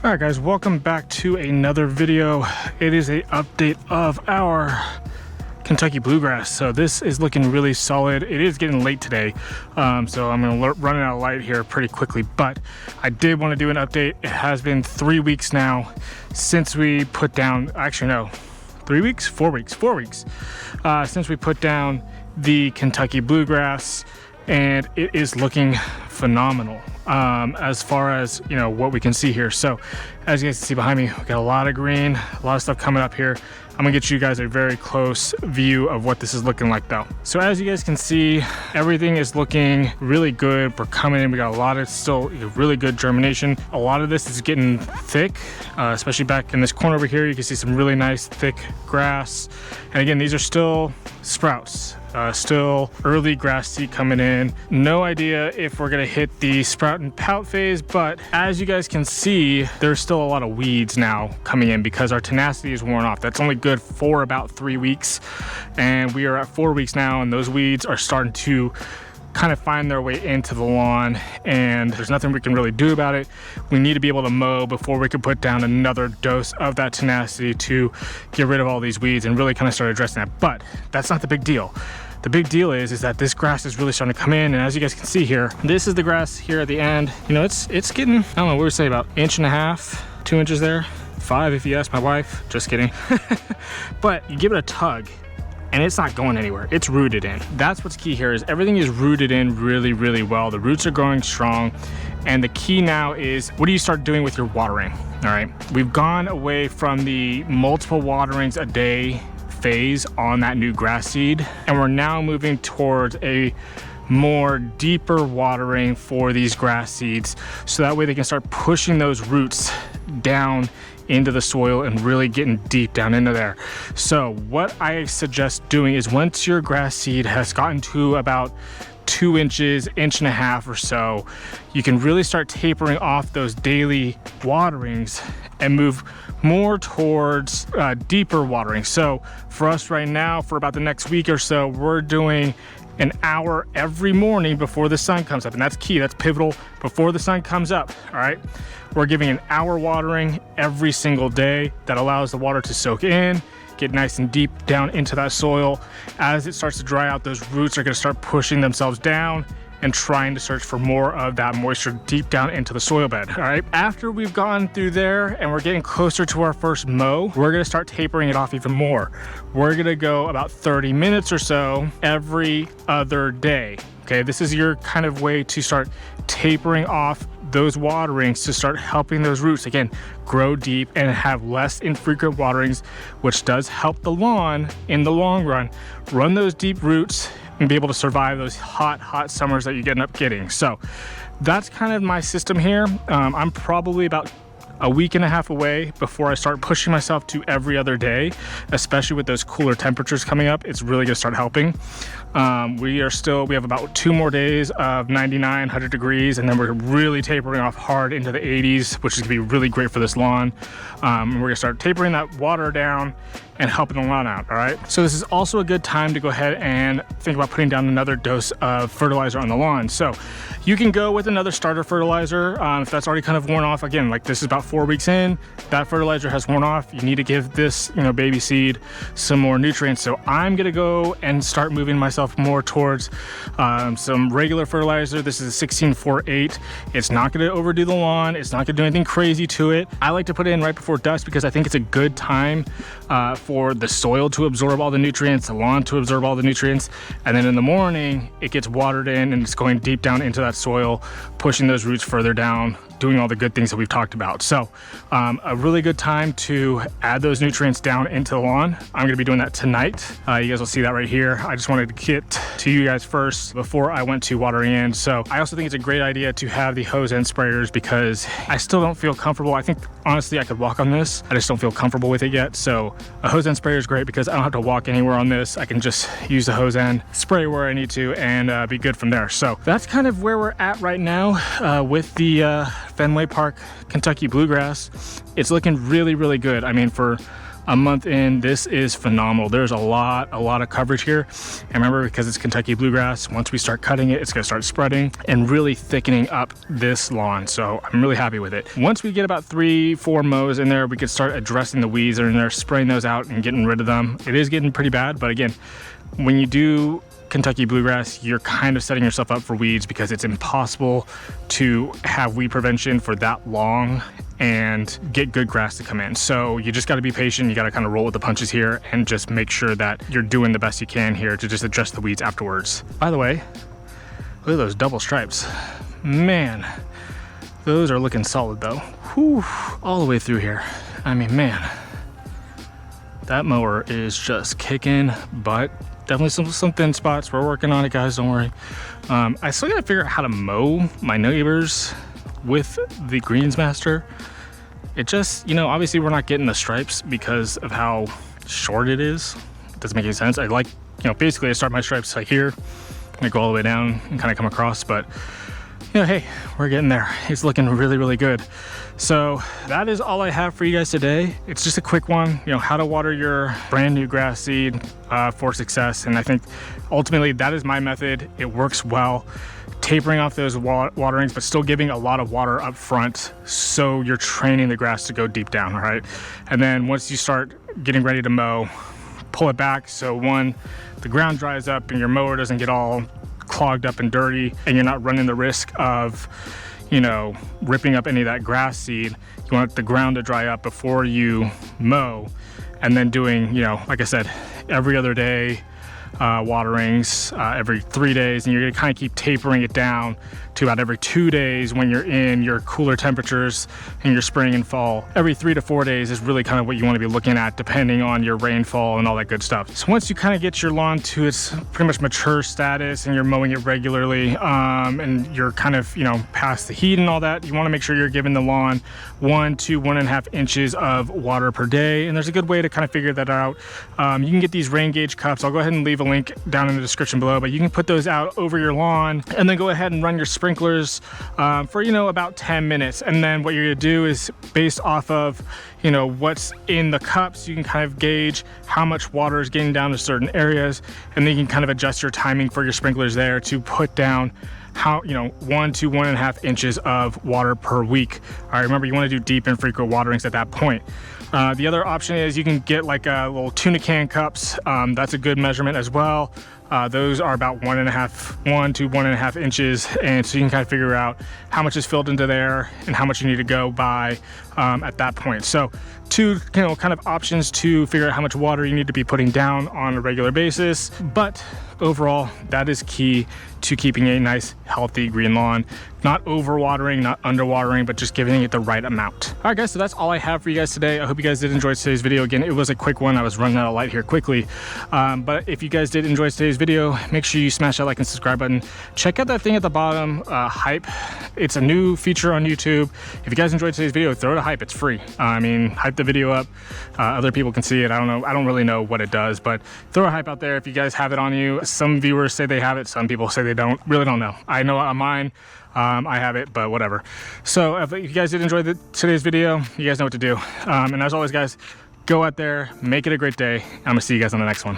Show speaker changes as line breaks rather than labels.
All right, guys, welcome back to another video. It is a update of our Kentucky bluegrass. So this is looking really solid. It is getting late today, so I'm gonna run out of light here pretty quickly, but I did want to do an update. It has been 3 weeks now since we put down, actually no, 3 weeks, 4 weeks, 4 weeks since we put down the Kentucky bluegrass, and it is looking phenomenal as far as, you know, what we can see here. So as you guys can see behind me, we got a lot of green, a lot of stuff coming up here. I'm gonna get you guys a very close view of what this is looking like though. So as you guys can see, everything is looking really good. We're coming in, we got a lot of still really good germination. A lot of this is getting thick, especially back in this corner over here. You can see some really nice thick grass. And again, these are still sprouts. Still early grass seed coming in. No idea if we're gonna hit the sprout and pout phase, but as you guys can see, there's still a lot of weeds now coming in because our tenacity is worn off. That's only good for about 3 weeks, and we are at 4 weeks now, and those weeds are starting to kind of find their way into the lawn, and there's nothing we can really do about it. We need to be able to mow before we can put down another dose of that tenacity to get rid of all these weeds and really kind of start addressing that. But that's not the big deal. The big deal is that this grass is really starting to come in, and as you guys can see here, this is the grass here at the end. You know, it's getting, I don't know, what would we say, about 1.5 inches, 2 inches there, 5 if you ask my wife. Just kidding. But you give it a tug and it's not going anywhere. It's rooted in. That's what's key here, is everything is rooted in really, really well. The roots are growing strong, and the key now is, what do you start doing with your watering? All right, we've gone away from the multiple waterings a day phase on that new grass seed, and we're now moving towards a more deeper watering for these grass seeds, so that way they can start pushing those roots down into the soil and really getting deep down into there. So what I suggest doing is, once your grass seed has gotten to about 2 inches, 1.5 inches or so, you can really start tapering off those daily waterings and move more towards deeper watering. So for us right now, for about the next week or so, we're doing an hour every morning before the sun comes up, and that's key, that's pivotal. Before the sun comes up, all right, we're giving an hour watering every single day. That allows the water to soak in, get nice and deep down into that soil. As it starts to dry out, those roots are going to start pushing themselves down and trying to search for more of that moisture deep down into the soil bed. All right, after we've gone through there and we're getting closer to our first mow, we're gonna start tapering it off even more. We're gonna go about 30 minutes or so every other day. Okay, this is your kind of way to start tapering off those waterings, to start helping those roots, again, grow deep and have less infrequent waterings, which does help the lawn in the long run. Run those deep roots and be able to survive those hot summers that you end up getting. So that's kind of my system here. I'm probably about a week and a half away before I start pushing myself to every other day, especially with those cooler temperatures coming up. It's really gonna start helping. We have about 2 more days of 99, 100 degrees, and then we're really tapering off hard into the 80s, which is gonna be really great for this lawn. We're gonna start tapering that water down and helping the lawn out, all right? So this is also a good time to go ahead and think about putting down another dose of fertilizer on the lawn. So you can go with another starter fertilizer if that's already kind of worn off. Again, like, this is about 4 weeks in, that fertilizer has worn off. You need to give this, you know, baby seed some more nutrients. So I'm gonna go and start moving myself more towards some regular fertilizer. This is a 16-4-8. It's not gonna overdo the lawn. It's not gonna do anything crazy to it. I like to put it in right before dusk because I think it's a good time for the soil to absorb all the nutrients, the lawn to absorb all the nutrients, and then in the morning it gets watered in and it's going deep down into that soil, pushing those roots further down, doing all the good things that we've talked about. So a really good time to add those nutrients down into the lawn. I'm gonna be doing that tonight. You guys will see that right here. I just wanted to get to you guys first before I went to watering in. So I also think it's a great idea to have the hose end sprayers, because I still don't feel comfortable. I think honestly I could walk on this. I just don't feel comfortable with it yet. So a hose end sprayer is great because I don't have to walk anywhere on this. I can just use the hose end, spray where I need to, and be good from there. So that's kind of where we're at right now with the Fenway Park Kentucky bluegrass. It's looking really, really good. I mean, for a month in, this is phenomenal. There's a lot of coverage here. And remember, because it's Kentucky bluegrass, once we start cutting it, it's gonna start spreading and really thickening up this lawn. So I'm really happy with it. Once we get about 3-4 mows in there, we can start addressing the weeds that are in there, spraying those out and getting rid of them. It is getting pretty bad, but again, when you do Kentucky bluegrass, you're kind of setting yourself up for weeds because it's impossible to have weed prevention for that long and get good grass to come in. So you just got to be patient. You got to kind of roll with the punches here and just make sure that you're doing the best you can here to just address the weeds afterwards. By the way, look at those double stripes. Man, those are looking solid though. Whew, all the way through here. I mean, man, that mower is just kicking butt. Definitely some thin spots. We're working on it, guys, don't worry. I still gotta figure out how to mow my neighbors with the Greensmaster. It just, you know, obviously we're not getting the stripes because of how short it is. It doesn't make any sense. I like, you know, basically I start my stripes like here, and I go all the way down and kind of come across, but you know, hey, we're getting there. It's looking really good. So that is all I have for you guys today. It's just a quick one, you know, how to water your brand new grass seed for success. And I think ultimately that is my method. It works well. Tapering off those waterings, but still giving a lot of water up front. So you're training the grass to go deep down, right? And then once you start getting ready to mow, pull it back. So one, the ground dries up and your mower doesn't get all clogged up and dirty, and you're not running the risk of, you know, ripping up any of that grass seed. You want the ground to dry up before you mow, and then doing, you know, like I said, every other day waterings, every 3 days, and you're gonna kind of keep tapering it down to about every 2 days when you're in your cooler temperatures in your spring and fall. Every 3 to 4 days is really kind of what you want to be looking at depending on your rainfall and all that good stuff. So once you kind of get your lawn to its pretty much mature status and you're mowing it regularly, and you're kind of, you know, past the heat and all that, you want to make sure you're giving the lawn 1 to 1.5 inches of water per day. And there's a good way to kind of figure that out. You can get these rain gauge cups. I'll go ahead and leave a link down in the description below, but you can put those out over your lawn and then go ahead and run your sprinklers for, you know, about 10 minutes. And then what you're gonna do is, based off of, you know, what's in the cups, you can kind of gauge how much water is getting down to certain areas, and then you can kind of adjust your timing for your sprinklers there to put down how, you know, 1 to 1.5 inches of water per week. All right, remember, you want to do deep and frequent waterings at that point. The other option is you can get like a little tuna can cups. That's a good measurement as well. Those are about 1 to 1.5 inches, and so you can kind of figure out how much is filled into there and how much you need to go by at that point. So two, you know, kind of options to figure out how much water you need to be putting down on a regular basis. But overall, that is key to keeping a nice, healthy green lawn. Not overwatering, not underwatering, but just giving it the right amount. All right, guys, so that's all I have for you guys today. I hope you guys did enjoy today's video. Again, it was a quick one. I was running out of light here quickly. But if you guys did enjoy today's video, make sure you smash that like and subscribe button. Check out that thing at the bottom, hype. It's a new feature on YouTube. If you guys enjoyed today's video, throw it a hype. It's free. I mean, hype the video up. Other people can see it. I don't know. I don't really know what it does, but throw a hype out there if you guys have it on you. Some viewers say they have it. Some people say they don't. Really don't know. I know on mine, I have it, but whatever. So if you guys did enjoy today's video, you guys know what to do. And as always, guys, go out there, make it a great day. I'm gonna see you guys on the next one.